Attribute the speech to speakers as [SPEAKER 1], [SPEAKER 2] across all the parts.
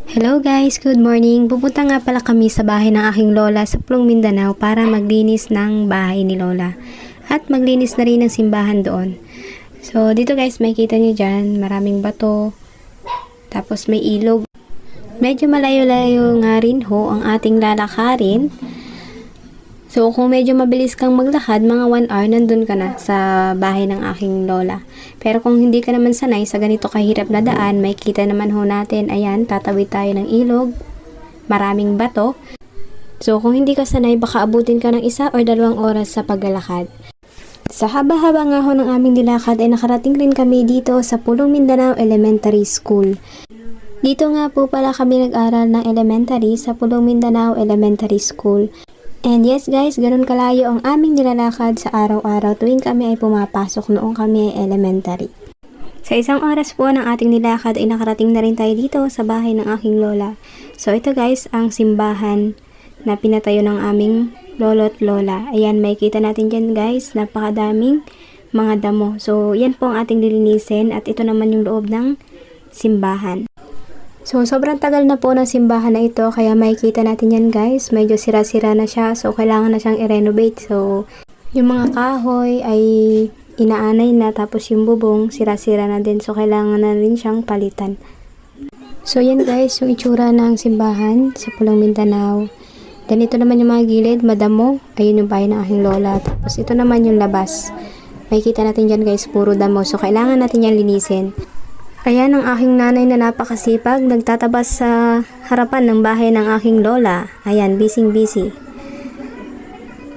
[SPEAKER 1] Hello guys, good morning. Pupunta nga pala kami sa bahay ng aking lola sa Pulong Mindanao para maglinis ng bahay ni lola. At maglinis na rin ng simbahan doon. So dito guys, makikita nyo dyan, maraming bato. Tapos may ilog. Medyo malayo-layo nga rin ho ang ating lalakarin. So kung medyo mabilis kang maglakad, mga 1 hour nandun ka na sa bahay ng aking lola. Pero kung hindi ka naman sanay sa ganito kahirap na daan, may kita naman ho natin, ayan, tatawid tayo ng ilog, maraming bato. So kung hindi ka sanay, baka abutin ka ng 1 or 2 oras sa paglalakad. Sa haba-haba nga ho ng aming nilakad ay nakarating rin kami dito sa Pulong Mindanao Elementary School. Dito nga po pala kami nag-aral ng elementary sa Pulong Mindanao Elementary School. And yes guys, ganun kalayo ang aming nilalakad sa araw-araw tuwing kami ay pumapasok noong kami ay elementary. Sa 1 oras po ng ating nilakad ay nakarating na rin tayo dito sa bahay ng aking lola. So ito guys, ang simbahan na pinatayo ng aming lolo at lola. Ayan, makikita natin dyan guys, napakadaming mga damo. So yan po ang ating lilinisin at ito naman yung loob ng simbahan. So, sobrang tagal na po ng simbahan na ito, kaya makikita natin yan guys, medyo sira-sira na siya, so kailangan na siyang i-renovate. So, yung mga kahoy ay inaanay na, tapos yung bubong sira-sira na din, so kailangan na rin siyang palitan. So, yan guys, yung itsura ng simbahan sa Pulong Mindanao. Then, ito naman yung mga gilid, madamo, ayun yung bahay ng aking lola. Tapos, ito naman yung labas. Makikita natin dyan guys, puro damo, so kailangan natin yan linisin. Ayan ang aking nanay na napakasipag, nagtatabas sa harapan ng bahay ng aking lola. Ayan, busy.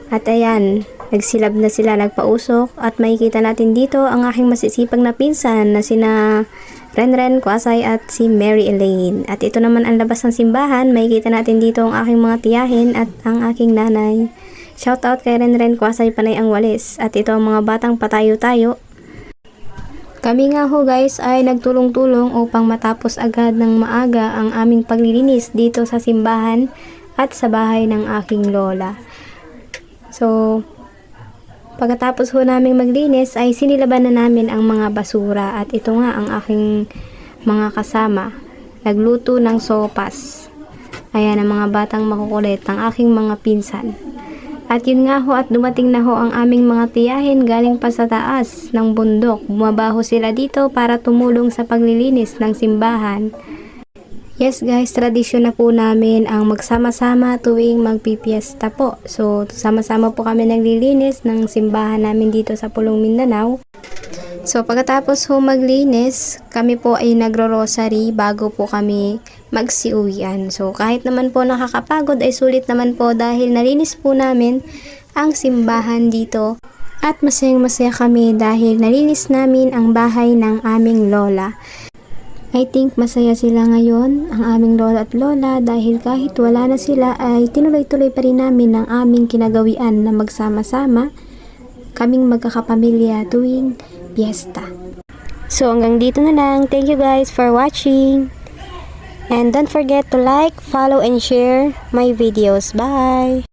[SPEAKER 1] At ayan, nagsilab na sila, nagpausok. At makikita natin dito ang aking masisipag na pinsan na sina Renren, Kwasay at si Mary Elaine. At ito naman ang labas ng simbahan, makikita natin dito ang aking mga tiyahin at ang aking nanay. Shoutout kay Renren, Kwasay, Panay ang Walis. At ito ang mga batang patayo-tayo. Kami nga ho guys ay nagtulong-tulong upang matapos agad ng maaga ang aming paglilinis dito sa simbahan at sa bahay ng aking lola. So, pagkatapos ho namin maglinis ay sinilaban na namin ang mga basura at ito nga ang aking mga kasama. Nagluto ng sopas. Ayan ang mga batang makukulit, ang aking mga pinsan. At yun nga ho, at dumating na ho ang aming mga tiyahin galing pa sa taas ng bundok. Bumabaho sila dito para tumulong sa paglilinis ng simbahan. Yes guys, tradisyon na po namin ang magsama-sama tuwing magpipiesta po. So, sama-sama po kami naglilinis ng simbahan namin dito sa Pulong Mindanao. So, pagkatapos ho maglinis, kami po ay nagro-rosary bago po kami magsiuwian. So, kahit naman po nakakapagod ay sulit naman po dahil nalinis po namin ang simbahan dito. At masayang-masaya kami dahil nalinis namin ang bahay ng aming lola. I think masaya sila ngayon, ang aming lola at lola, dahil kahit wala na sila ay tinuloy-tuloy pa rin namin ang aming kinagawian na magsama-sama kaming magkakapamilya tuwing fiesta. So hanggang dito na lang. Thank you guys for watching. And don't forget to like, follow, and share my videos. Bye!